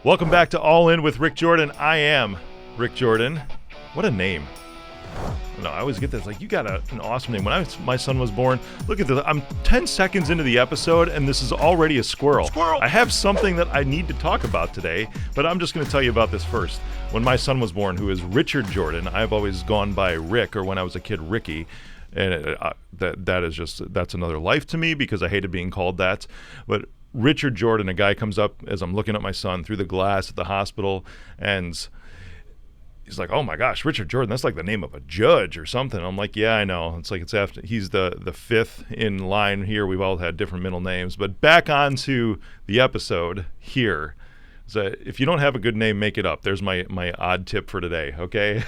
Welcome back to All In with Rick Jordan. I am Rick Jordan. What a name. No, I always get this, like, you got an awesome name. When my son was born, look at this. I'm 10 seconds into the episode, and this is already a squirrel. I have something that I need to talk about today, but I'm just going to tell you about this first. When my son was born, who is Richard Jordan, I've always gone by Rick, or when I was a kid, Ricky. And that's another life to me because I hated being called that. But Richard Jordan, a guy comes up as I'm looking at my son through the glass at the hospital, and he's like, "Oh my gosh, Richard Jordan, that's like the name of a judge or something." I'm like, "Yeah, I know." It's like it's after he's the fifth in line here. We've all had different middle names. But back on to the episode here. So if you don't have a good name, make it up. There's my odd tip for today, okay?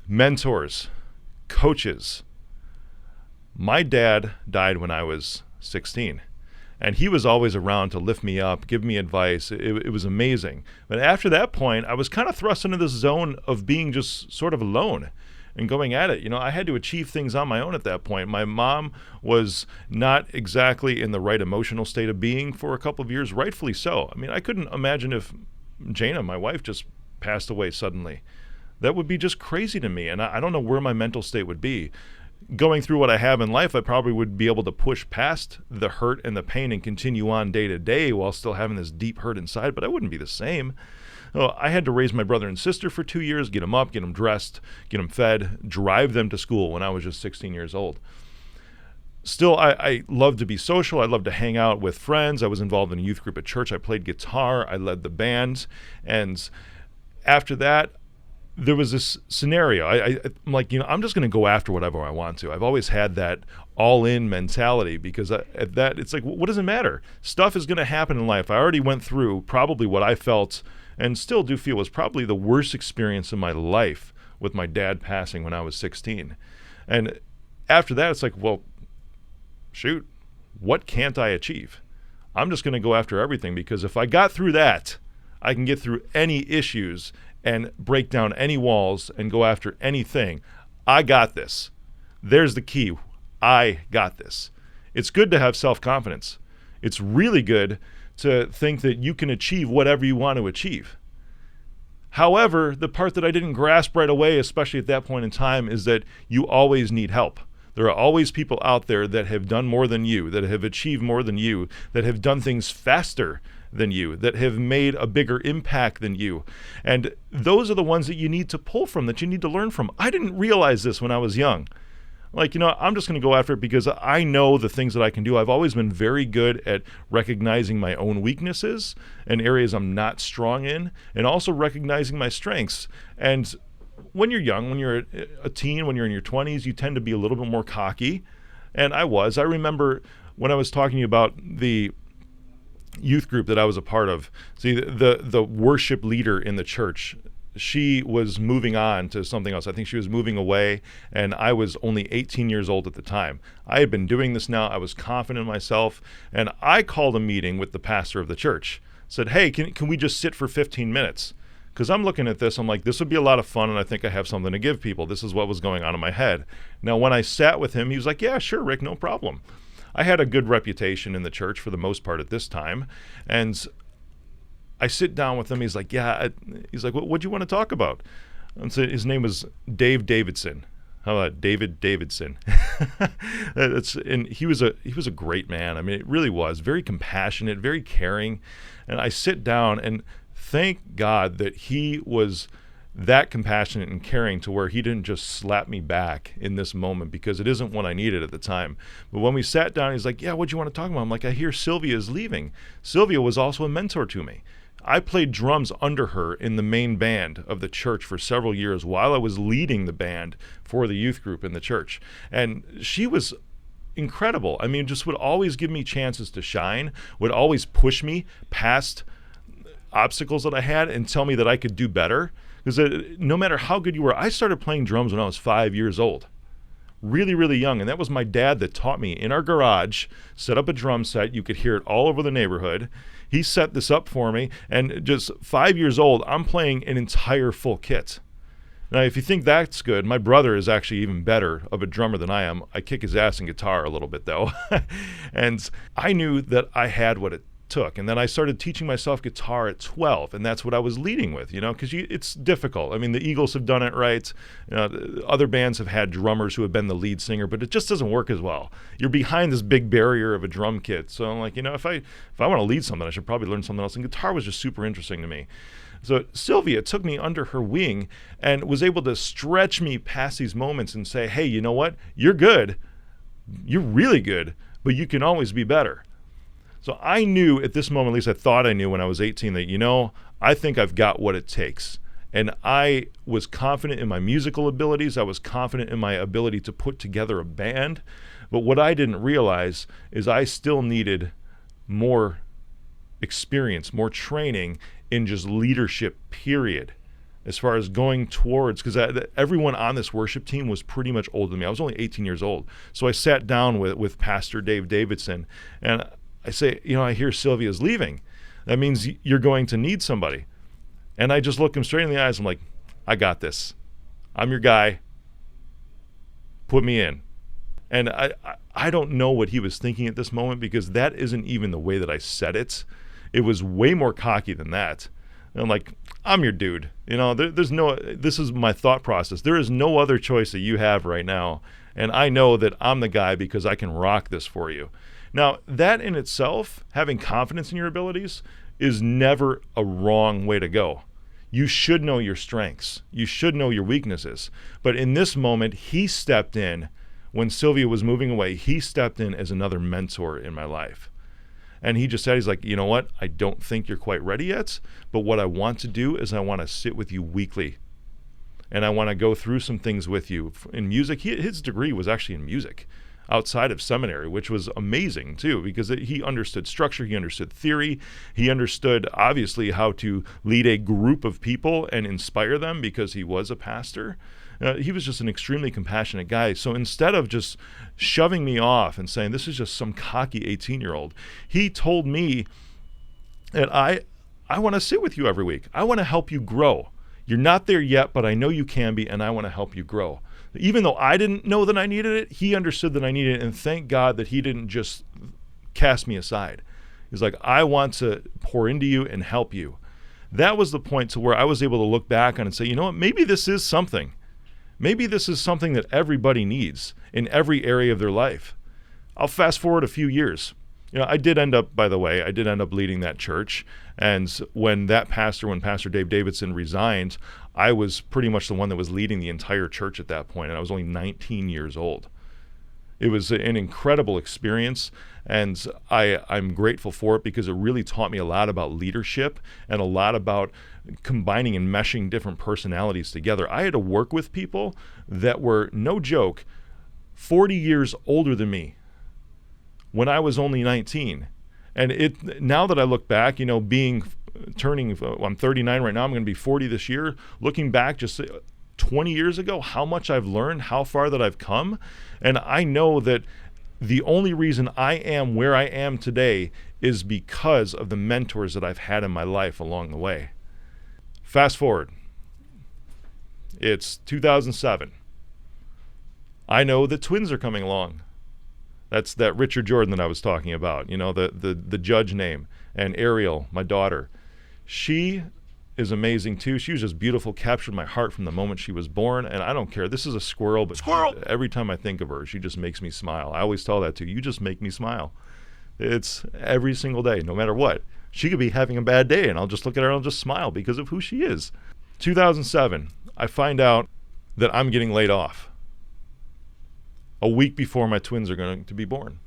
Mentors, coaches. My dad died when I was 16. And he was always around to lift me up, give me advice. It was amazing. But after that point, I was kind of thrust into this zone of being just sort of alone and going at it. You know, I had to achieve things on my own at that point. My mom was not exactly in the right emotional state of being for a couple of years, rightfully so. I mean, I couldn't imagine if Jana, my wife, just passed away suddenly. That would be just crazy to me, and I don't know where my mental state would be. Going through what I have in life, I probably would be able to push past the hurt and the pain and continue on day to day while still having this deep hurt inside, but I wouldn't be the same. I had to raise my brother and sister for 2 years, get them up, get them dressed, get them fed, drive them to school when I was just 16 years old. Still, I loved to be social. I loved to hang out with friends. I was involved in a youth group at church. I played guitar. I led the band. And after that, there was this scenario. I'm like, I'm just going to go after whatever I want to. I've always had that all-in mentality because at that, it's like, what does it matter? Stuff is going to happen in life. I already went through probably what I felt and still do feel was probably the worst experience in my life with my dad passing when I was 16. And after that, it's like, well, shoot, what can't I achieve? I'm just going to go after everything because if I got through that, I can get through any issues and break down any walls and go after anything. I got this. There's the key. I got this. It's good to have self-confidence. It's really good to think that you can achieve whatever you want to achieve. However, the part that I didn't grasp right away, especially at that point in time, is that you always need help. There are always people out there that have done more than you, that have achieved more than you, that have done things faster than you, that have made a bigger impact than you. And those are the ones that you need to pull from, that you need to learn from. I didn't realize this when I was young. Like, I'm just going to go after it because I know the things that I can do. I've always been very good at recognizing my own weaknesses and areas I'm not strong in, and also recognizing my strengths. And when you're young, when you're a teen, when you're in your 20s, you tend to be a little bit more cocky. And I remember when I was talking to you about the youth group that I was a part of. See, the worship leader in the church, she was moving on to something else. I think she was moving away, and I was only 18 years old at the time. I had been doing this now. I was confident in myself, and I called a meeting with the pastor of the church. Said, "Hey, can we just sit for 15 minutes? Because I'm looking at this, I'm like, this would be a lot of fun, and I think I have something to give people." This is what was going on in my head. Now, when I sat with him, he was like, "Yeah, sure, Rick, no problem." I had a good reputation in the church for the most part at this time. And I sit down with him. He's like, he's like, what do you want to talk about? And so his name was Dave Davidson. How about David Davidson? And he was a great man. I mean, it really was. Very compassionate, very caring. And I sit down and thank God that he was that compassionate and caring to where he didn't just slap me back in this moment, because it isn't what I needed at the time. But when we sat down, he's like, "Yeah, what do you want to talk about?" I'm like, "I hear Sylvia is leaving." Sylvia was also a mentor to me. I played drums under her in the main band of the church for several years while I was leading the band for the youth group in the church. And she was incredible. I mean, just would always give me chances to shine, would always push me past obstacles that I had and tell me that I could do better. Because no matter how good you were, I started playing drums when I was 5 years old. Really, really young. And that was my dad that taught me in our garage, set up a drum set. You could hear it all over the neighborhood. He set this up for me. And just 5 years old, I'm playing an entire full kit. Now, if you think that's good, my brother is actually even better of a drummer than I am. I kick his ass in guitar a little bit, though. And I knew that I had what it took. And then I started teaching myself guitar at 12, and that's what I was leading with, because it's difficult. I mean, the Eagles have done it right. Other bands have had drummers who have been the lead singer, but it just doesn't work as well. You're behind this big barrier of a drum kit. So I'm like, if I want to lead something, I should probably learn something else. And guitar was just super interesting to me. So Sylvia took me under her wing and was able to stretch me past these moments and say, hey, you know what? You're good. You're really good, but you can always be better. So I knew at this moment, at least I thought I knew when I was 18, that, I think I've got what it takes. And I was confident in my musical abilities. I was confident in my ability to put together a band. But what I didn't realize is I still needed more experience, more training in just leadership, period. As far as going towards, because everyone on this worship team was pretty much older than me. I was only 18 years old. So I sat down with Pastor Dave Davidson, and I say, I hear Sylvia's leaving. That means you're going to need somebody. And I just look him straight in the eyes. I'm like, I got this. I'm your guy. Put me in. And I don't know what he was thinking at this moment, because that isn't even the way that I said it. It was way more cocky than that. And I'm like, I'm your dude. This is my thought process. There is no other choice that you have right now. And I know that I'm the guy because I can rock this for you. Now, that in itself, having confidence in your abilities, is never a wrong way to go. You should know your strengths. You should know your weaknesses. But in this moment, he stepped in. When Sylvia was moving away, he stepped in as another mentor in my life. And he just said, he's like, you know what? I don't think you're quite ready yet, but what I want to do is I want to sit with you weekly. And I want to go through some things with you. In music, his degree was actually in music outside of seminary, which was amazing too, because he understood structure, he understood theory, he understood obviously how to lead a group of people and inspire them because he was a pastor. He was just an extremely compassionate guy. So instead of just shoving me off and saying, this is just some cocky 18-year-old, he told me that I want to sit with you every week. I want to help you grow. You're not there yet, but I know you can be, and I want to help you grow. Even though I didn't know that I needed it, he understood that I needed it, and thank God that he didn't just cast me aside. He's like, I want to pour into you and help you. That was the point to where I was able to look back on and say, you know what, maybe this is something. Maybe this is something that everybody needs in every area of their life. I'll fast forward a few years. I did end up leading that church. And when Pastor Dave Davidson resigned, I was pretty much the one that was leading the entire church at that point, and I was only 19 years old. It was an incredible experience, and I'm grateful for it because it really taught me a lot about leadership and a lot about combining and meshing different personalities together. I had to work with people that were, no joke, 40 years older than me when I was only 19. And now that I look back, I'm 39 right now, I'm going to be 40 this year. Looking back just 20 years ago, how much I've learned, how far that I've come. And I know that the only reason I am where I am today is because of the mentors that I've had in my life along the way. Fast forward. It's 2007. I know the twins are coming along. That's that Richard Jordan that I was talking about, the judge name. And Ariel, my daughter. She is amazing too. She was just beautiful, captured my heart from the moment she was born. And I don't care. This is a squirrel, but every time I think of her, she just makes me smile. I always tell that too. You just make me smile. It's every single day, no matter what. She could be having a bad day, and I'll just look at her and I'll just smile because of who she is. 2007, I find out that I'm getting laid off a week before my twins are going to be born.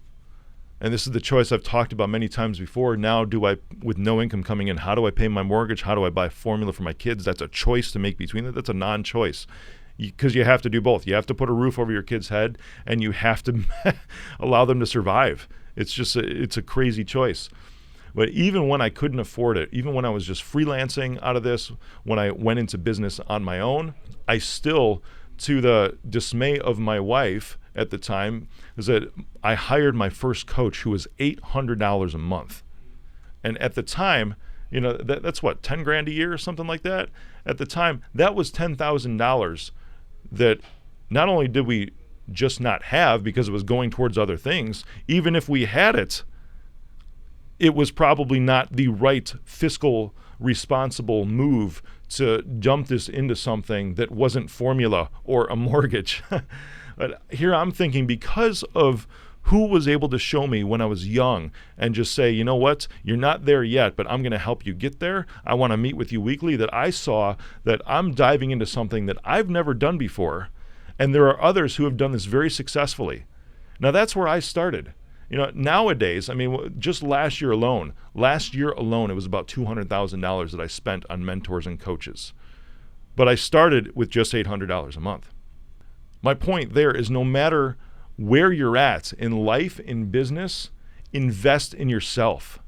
And this is the choice I've talked about many times before. Now, with no income coming in, how do I pay my mortgage? How do I buy formula for my kids? That's a choice to make between that. That's a non-choice because you have to do both. You have to put a roof over your kid's head, and you have to allow them to survive. It's a crazy choice. But even when I couldn't afford it, even when I was just freelancing out of this, when I went into business on my own, I still, to the dismay of my wife at the time, is that I hired my first coach who was $800 a month. And at the time, that's what, 10 grand a year or something like that? At the time, that was $10,000 that not only did we just not have because it was going towards other things, even if we had it, it was probably not the right fiscal responsible move to dump this into something that wasn't formula or a mortgage. But here I'm thinking, because of who was able to show me when I was young and just say, you know what, you're not there yet, but I'm going to help you get there. I want to meet with you weekly, that I saw that I'm diving into something that I've never done before. And there are others who have done this very successfully. Now that's where I started. Nowadays, just last year alone, it was about $200,000 that I spent on mentors and coaches. But I started with just $800 a month. My point there is, no matter where you're at in life, in business, invest in yourself.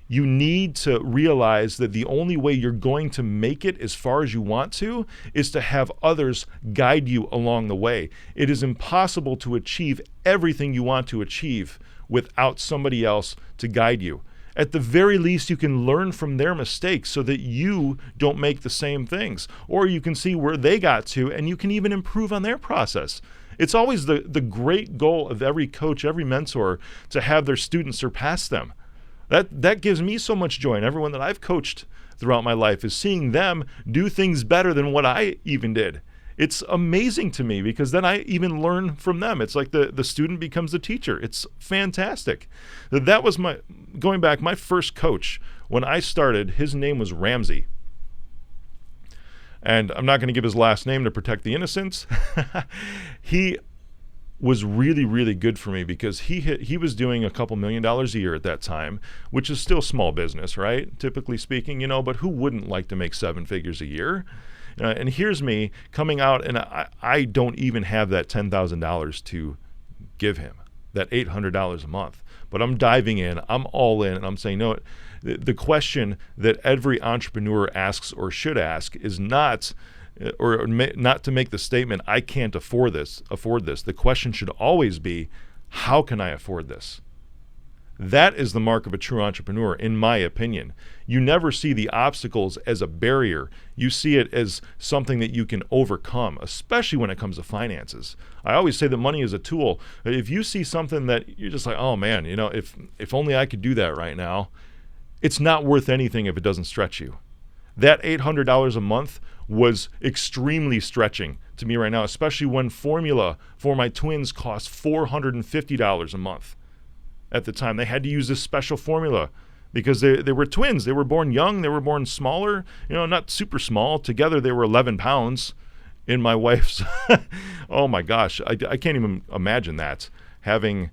You need to realize that the only way you're going to make it as far as you want to is to have others guide you along the way. It is impossible to achieve everything you want to achieve without somebody else to guide you. At the very least, you can learn from their mistakes so that you don't make the same things. Or you can see where they got to, and you can even improve on their process. It's always the great goal of every coach, every mentor, to have their students surpass them. That gives me so much joy, and everyone that I've coached throughout my life is seeing them do things better than what I even did. It's amazing to me, because then I even learn from them. It's like the student becomes the teacher. It's fantastic. That was my first coach when I started. His name was Ramsey. And I'm not going to give his last name to protect the innocents. He was really, really good for me, because he was doing a couple $1 million a year at that time, which is still small business, right? Typically speaking, but who wouldn't like to make 7 figures a year? And here's me coming out, and I don't even have that $10,000 to give him, that $800 a month. But I'm diving in, I'm all in, and I'm saying, no, the question that every entrepreneur asks or should ask is not to make the statement, I can't afford this. The question should always be, how can I afford this? That is the mark of a true entrepreneur, in my opinion. You never see the obstacles as a barrier. You see it as something that you can overcome, especially when it comes to finances. I always say that money is a tool. If you see something that you're just like, oh man, if only I could do that right now, it's not worth anything if it doesn't stretch you. That $800 a month was extremely stretching to me right now, especially when formula for my twins cost $450 a month. At the time, they had to use this special formula because they were twins. They were born young. They were born smaller, not super small. Together, they were 11 pounds in my wife's. Oh my gosh. I can't even imagine that, having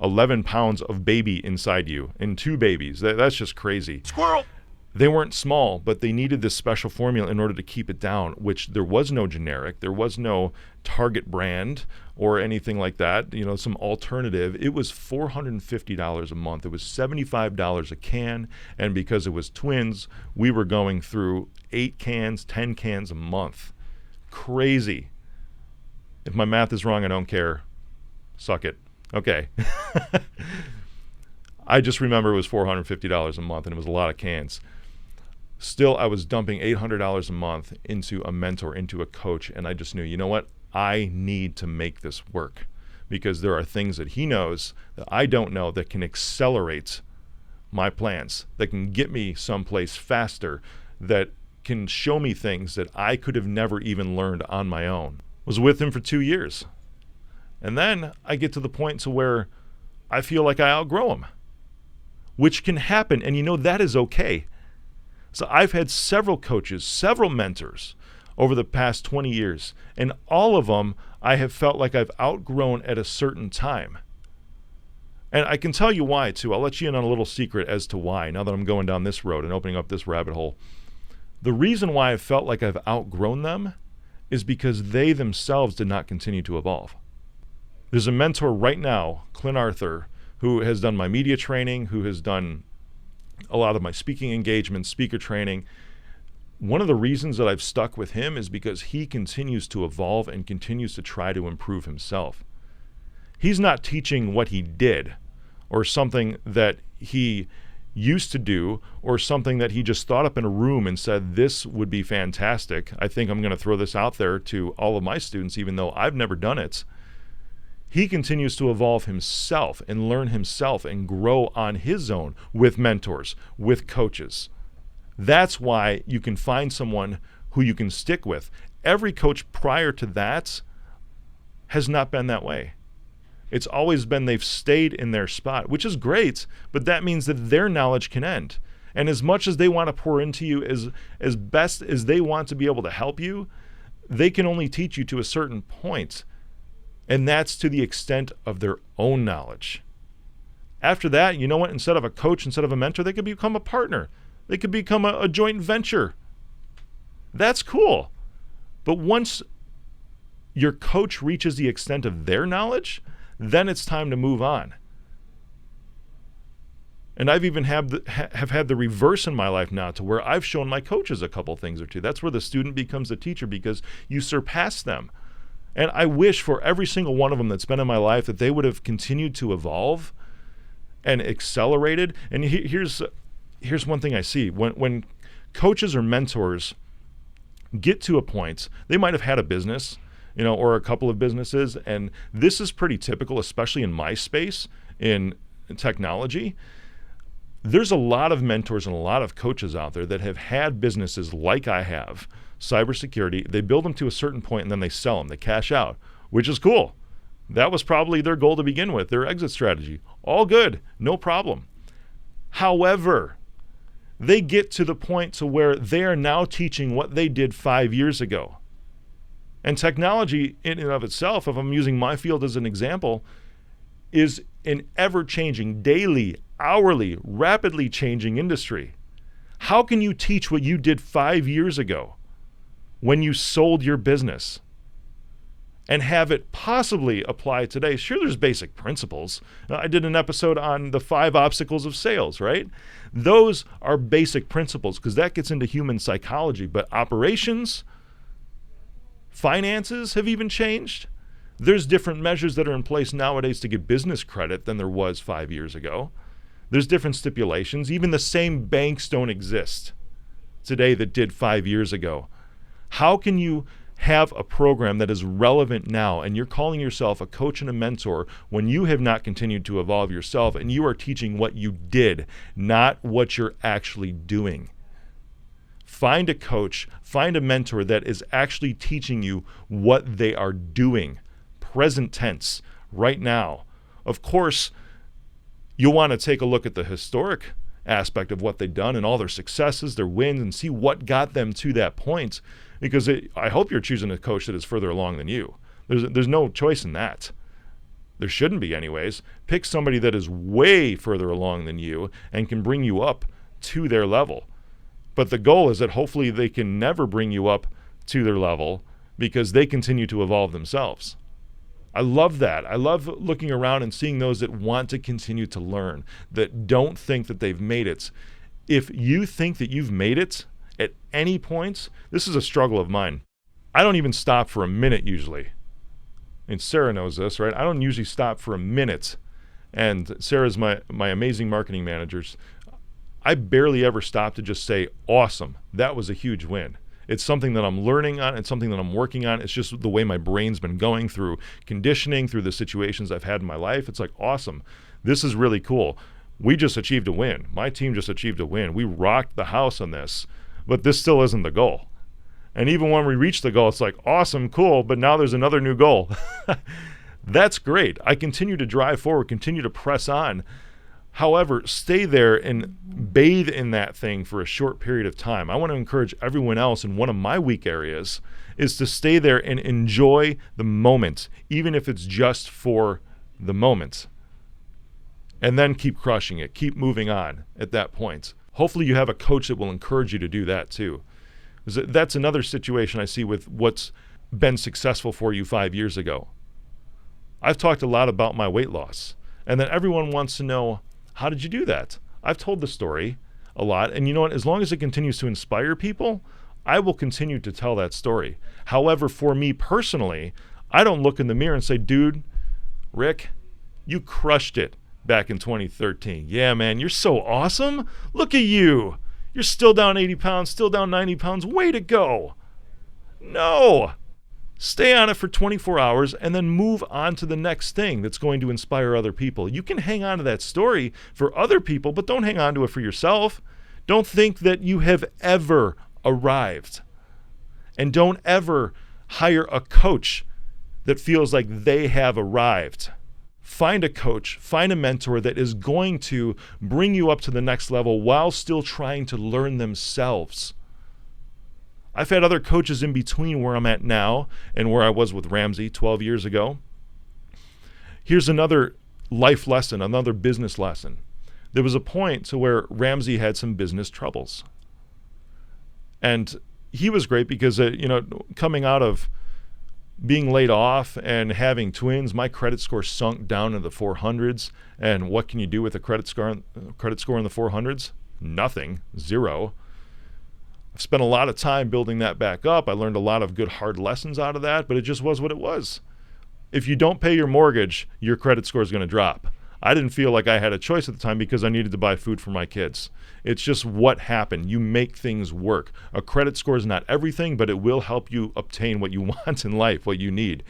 11 pounds of baby inside you and 2 babies. That's just crazy. Squirrel. They weren't small, but they needed this special formula in order to keep it down, which there was no generic. There was no Target brand or anything like that, some alternative. It was $450 a month. It was $75 a can. And because it was twins, we were going through 8 cans, 10 cans a month. Crazy. If my math is wrong, I don't care. Suck it. Okay. I just remember it was $450 a month, and it was a lot of cans. Still, I was dumping $800 a month into a mentor, into a coach, and I just knew, you know what? I need to make this work, because there are things that he knows that I don't know that can accelerate my plans, that can get me someplace faster, that can show me things that I could have never even learned on my own. Was with him for 2 years. And then I get to the point to where I feel like I outgrow him, which can happen, and that is okay. So I've had several coaches, several mentors over the past 20 years, and all of them I have felt like I've outgrown at a certain time. And I can tell you why, too. I'll let you in on a little secret as to why, now that I'm going down this road and opening up this rabbit hole. The reason why I felt like I've outgrown them is because they themselves did not continue to evolve. There's a mentor right now, Clint Arthur, who has done my media training, who has done a lot of my speaking engagements, speaker training. One of the reasons that I've stuck with him is because he continues to evolve and continues to try to improve himself. He's not teaching what he did or something that he used to do or something that he just thought up in a room and said, this would be fantastic. I think I'm going to throw this out there to all of my students, even though I've never done it. He continues to evolve himself and learn himself and grow on his own with mentors, with coaches. That's why you can find someone who you can stick with. Every coach prior to that has not been that way. It's always been they've stayed in their spot, which is great, but that means that their knowledge can end. And as much as they want to pour into you, as best as they want to be able to help you, they can only teach you to a certain point. And that's to the extent of their own knowledge. After that, you know what? Instead of a coach, instead of a mentor, they could become a partner. They could become a joint venture. That's cool. But once your coach reaches the extent of their knowledge, then it's time to move on. And I've even have had the reverse in my life now, to where I've shown my coaches a couple things or two. That's where the student becomes the teacher, because you surpass them. And I wish for every single one of them that's been in my life that they would have continued to evolve and accelerated. And here's one thing I see. When coaches or mentors get to a point, they might have had a business, or a couple of businesses, and this is pretty typical, especially in my space, in technology. There's a lot of mentors and a lot of coaches out there that have had businesses like I have, cybersecurity. They build them to a certain point and then they sell them, they cash out, which is cool. That was probably their goal to begin with, their exit strategy. All good, no problem. However, they get to the point to where they are now teaching what they did 5 years ago. And technology in and of itself, if I'm using my field as an example, is an ever-changing, daily, hourly, rapidly changing industry. How can you teach what you did 5 years ago when you sold your business and have it possibly apply today? Sure, there's basic principles. I did an episode on the 5 obstacles of sales, right? Those are basic principles because that gets into human psychology, but operations, finances have even changed. There's different measures that are in place nowadays to get business credit than there was 5 years ago. There's different stipulations. Even the same banks don't exist today that did 5 years ago. How can you have a program that is relevant now and you're calling yourself a coach and a mentor when you have not continued to evolve yourself and you are teaching what you did, not what you're actually doing? Find a coach, find a mentor that is actually teaching you what they are doing. Present tense, right now. Of course, you'll want to take a look at the historic aspect of what they've done and all their successes, their wins, and see what got them to that point. Because I hope you're choosing a coach that is further along than you. There's no choice in that. There shouldn't be anyways. Pick somebody that is way further along than you and can bring you up to their level. But the goal is that hopefully they can never bring you up to their level because they continue to evolve themselves. I love that. I love looking around and seeing those that want to continue to learn, that don't think that they've made it. If you think that you've made it at any point, this is a struggle of mine. I don't even stop for a minute usually. And Sarah knows this, right? I don't usually stop for a minute. And Sarah's my amazing marketing manager. I barely ever stop to just say, awesome, that was a huge win. It's something that I'm learning on. It's something that I'm working on. It's just the way my brain's been going through conditioning, through the situations I've had in my life. It's like, awesome. This is really cool. We just achieved a win. My team just achieved a win. We rocked the house on this, but this still isn't the goal. And even when we reach the goal, it's like, awesome, cool, but now there's another new goal. That's great. I continue to drive forward, continue to press on. However, stay there and bathe in that thing for a short period of time. I want to encourage everyone else, and one of my weak areas is to stay there and enjoy the moment, even if it's just for the moment. And then keep crushing it, keep moving on at that point. Hopefully you have a coach that will encourage you to do that too. That's another situation I see with what's been successful for you 5 years ago. I've talked a lot about my weight loss, and then everyone wants to know, how did you do that? I've told the story a lot, and you know what? As long as it continues to inspire people, I will continue to tell that story. However, for me personally, I don't look in the mirror and say, dude, Rick, you crushed it back in 2013. Yeah, man, you're so awesome. Look at you. You're still down 80 pounds, still down 90 pounds. Way to go. No. Stay on it for 24 hours and then move on to the next thing that's going to inspire other people. You can hang on to that story for other people, but don't hang on to it for yourself. Don't think that you have ever arrived. And don't ever hire a coach that feels like they have arrived. Find a coach, find a mentor that is going to bring you up to the next level while still trying to learn themselves. I've had other coaches in between where I'm at now and where I was with Ramsey 12 years ago. Here's another life lesson, another business lesson. There was a point to where Ramsey had some business troubles. And he was great because, coming out of being laid off and having twins, my credit score sunk down in the 400s. And what can you do with a credit score in the 400s? Nothing, zero. I've spent a lot of time building that back up. I learned a lot of good hard lessons out of that, but it just was what it was. If you don't pay your mortgage, your credit score is going to drop. I didn't feel like I had a choice at the time because I needed to buy food for my kids. It's just what happened. You make things work. A credit score is not everything, but it will help you obtain what you want in life, what you need.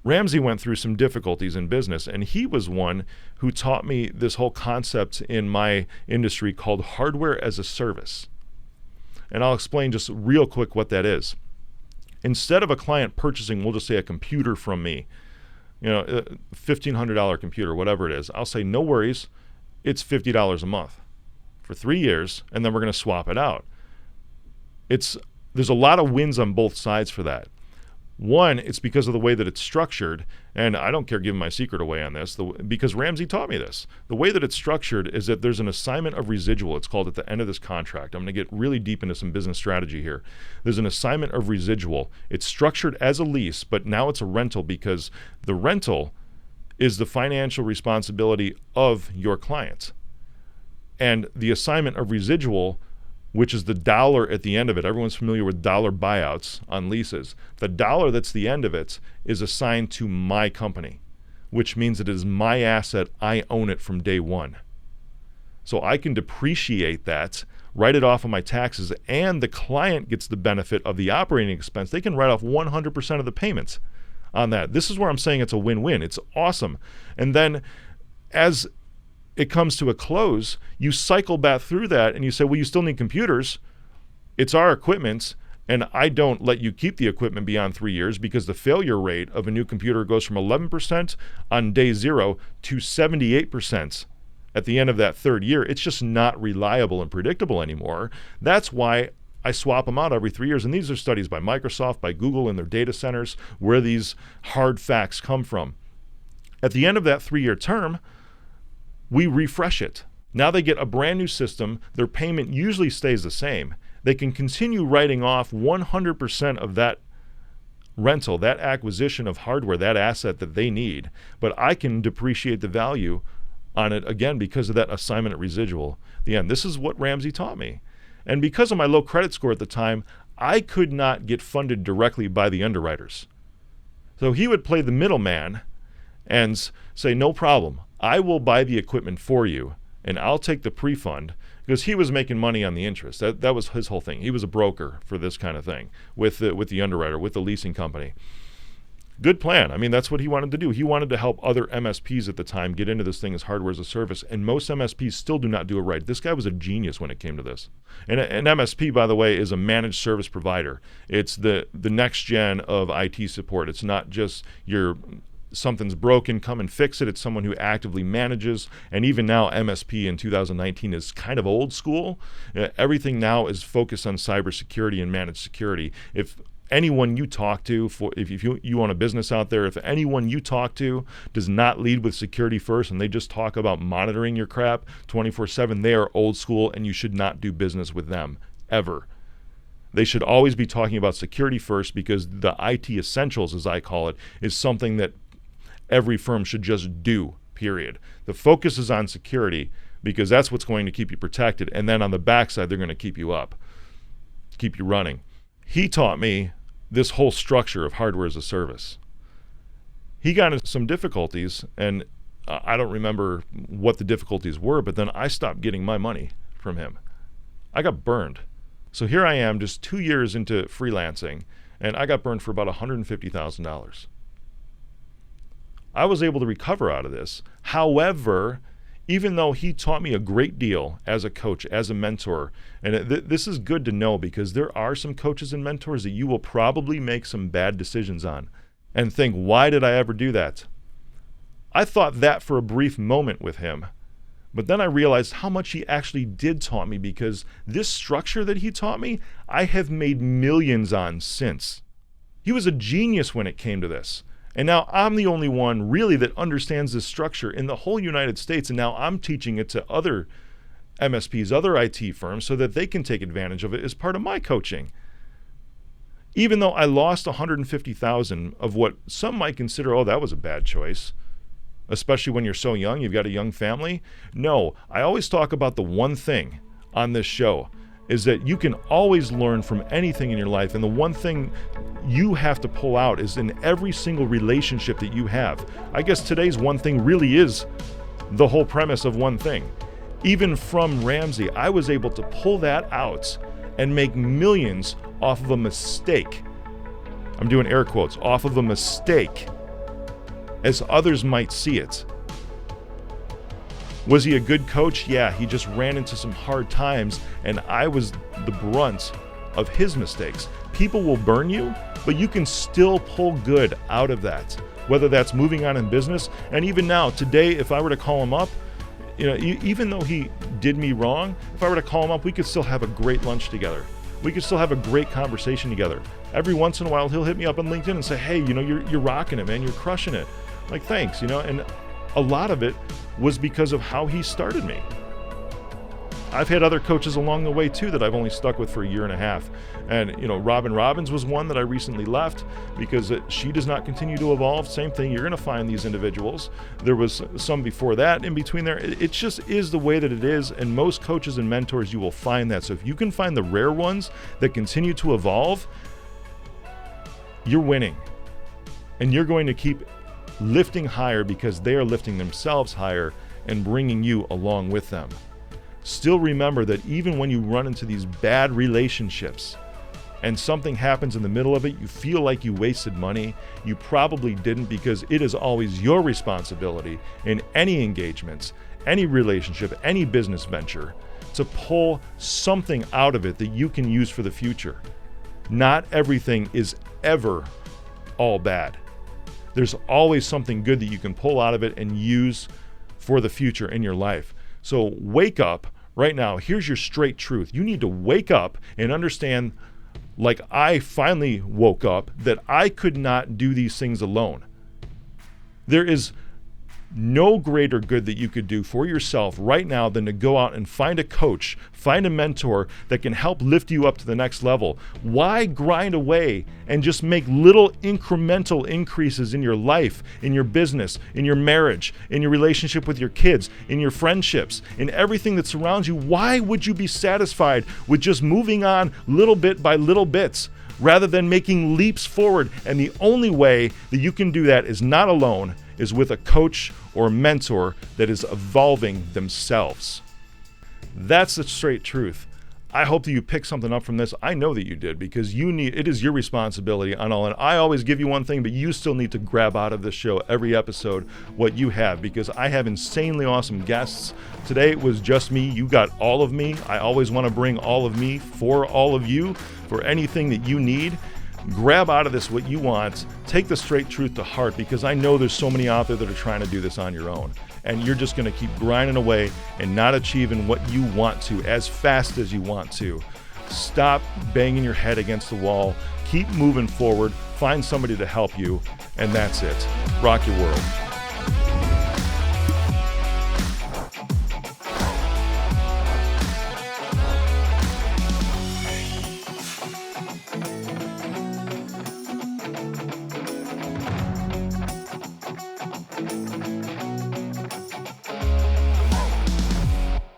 Ramsey went through some difficulties in business, and he was one who taught me this whole concept in my industry called hardware as a service. And I'll explain just real quick what that is. Instead of a client purchasing, we'll just say a computer from me, a $1,500 computer, whatever it is, I'll say, no worries, it's $50 a month for 3 years, and then we're going to swap it out. There's a lot of wins on both sides for that. One, it's because of the way that it's structured, and I don't care giving my secret away on this, because Ramsey taught me this. The way that it's structured is that there's an assignment of residual, it's called, at the end of this contract. I'm going to get really deep into some business strategy here. There's an assignment of residual. It's structured as a lease, but now it's a rental because the rental is the financial responsibility of your client. And the assignment of residual, which is the dollar at the end of it. Everyone's familiar with dollar buyouts on leases. The dollar that's the end of it is assigned to my company, which means it is my asset. I own it from day one. So I can depreciate that, write it off of my taxes, and the client gets the benefit of the operating expense. They can write off 100% of the payments on that. This is where I'm saying it's a win-win. It's awesome. And then as it comes to a close, you cycle back through that and you say, well, you still need computers. It's our equipment, and I don't let you keep the equipment beyond 3 years because the failure rate of a new computer goes from 11% on day 0 to 78% at the end of that third year. It's just not reliable and predictable anymore. That's why I swap them out every 3 years. And these are studies by Microsoft, by Google in their data centers, where these hard facts come from. At the end of that 3-year term, we refresh it. Now they get a brand new system. Their payment usually stays the same. They can continue writing off 100% of that rental, that acquisition of hardware, that asset that they need. But I can depreciate the value on it again because of that assignment at residual. The end. This is what Ramsey taught me. And because of my low credit score at the time, I could not get funded directly by the underwriters. So he would play the middleman and say, no problem. I will buy the equipment for you, and I'll take the pre-fund, because he was making money on the interest. That was his whole thing. He was a broker for this kind of thing with the underwriter, with the leasing company. Good plan. I mean, that's what he wanted to do. He wanted to help other MSPs at the time get into this thing as hardware as a service, and most MSPs still do not do it right. This guy was a genius when it came to this. And an MSP, by the way, is a managed service provider. It's the next gen of IT support. It's not just something's broken, come and fix it. It's someone who actively manages. And even now, MSP in 2019 is kind of old school. Everything now is focused on cybersecurity and managed security. If anyone you talk to, if you own a business out there, if anyone you talk to does not lead with security first and they just talk about monitoring your crap 24/7, they are old school, and you should not do business with them, ever. They should always be talking about security first, because the IT essentials, as I call it, is something that every firm should just do, period. The focus is on security because that's what's going to keep you protected. And then on the backside, they're going to keep you up, keep you running. He taught me this whole structure of hardware as a service. He got into some difficulties, and I don't remember what the difficulties were, but then I stopped getting my money from him. I got burned. So here I am just 2 years into freelancing, and I got burned for about $150,000. I was able to recover out of this. However, even though he taught me a great deal as a coach, as a mentor, and this is good to know because there are some coaches and mentors that you will probably make some bad decisions on and think, why did I ever do that? I thought that for a brief moment with him, but then I realized how much he actually did taught me, because this structure that he taught me, I have made millions on since. He was a genius when it came to this. And now I'm the only one really that understands this structure in the whole United States. And now I'm teaching it to other MSPs, other IT firms, so that they can take advantage of it as part of my coaching. Even though I lost $150,000 of what some might consider, oh, that was a bad choice, especially when you're so young, you've got a young family. No, I always talk about the one thing on this show is that you can always learn from anything in your life. And the one thing you have to pull out is in every single relationship that you have. I guess today's one thing really is the whole premise of one thing. Even from Ramsey, I was able to pull that out and make millions off of a mistake. I'm doing air quotes, off of a mistake, as others might see it. Was he a good coach? Yeah, he just ran into some hard times, and I was the brunt of his mistakes. People will burn you, but you can still pull good out of that, whether that's moving on in business. And even now, today, if I were to call him up, even though he did me wrong, if I were to call him up, we could still have a great lunch together. We could still have a great conversation together. Every once in a while, he'll hit me up on LinkedIn and say, hey, you're rocking it, man. You're crushing it. Like, thanks, and a lot of it was because of how he started me. I've had other coaches along the way too that I've only stuck with for a year and a half. And, Robin Robbins was one that I recently left because she does not continue to evolve. Same thing, you're going to find these individuals. There was some before that in between there. It just is the way that it is. And most coaches and mentors, you will find that. So if you can find the rare ones that continue to evolve, you're winning. And you're going to keep lifting higher because they are lifting themselves higher and bringing you along with them. Still remember that even when you run into these bad relationships and something happens in the middle of it, you feel like you wasted money, you probably didn't, because it is always your responsibility in any engagements, any relationship, any business venture, to pull something out of it that you can use for the future. Not everything is ever all bad. There's always something good that you can pull out of it and use for the future in your life. So wake up right now. Here's your straight truth. You need to wake up and understand, like I finally woke up, that I could not do these things alone. There is no greater good that you could do for yourself right now than to go out and find a coach, find a mentor that can help lift you up to the next level. Why grind away and just make little incremental increases in your life, in your business, in your marriage, in your relationship with your kids, in your friendships, in everything that surrounds you? Why would you be satisfied with just moving on little bit by little bits, rather than making leaps forward? And the only way that you can do that is not alone, is with a coach or mentor that is evolving themselves. That's the straight truth. I hope that you pick something up from this. I know that you did, because it is your responsibility on all. And I always give you one thing, but you still need to grab out of this show every episode what you have, because I have insanely awesome guests. Today it was just me. You got all of me. I always want to bring all of me for all of you, for anything that you need. Grab out of this what you want. Take the straight truth to heart, because I know there's so many out there that are trying to do this on your own. And you're just going to keep grinding away and not achieving what you want to as fast as you want to. Stop banging your head against the wall. Keep moving forward. Find somebody to help you. And that's it. Rock your world.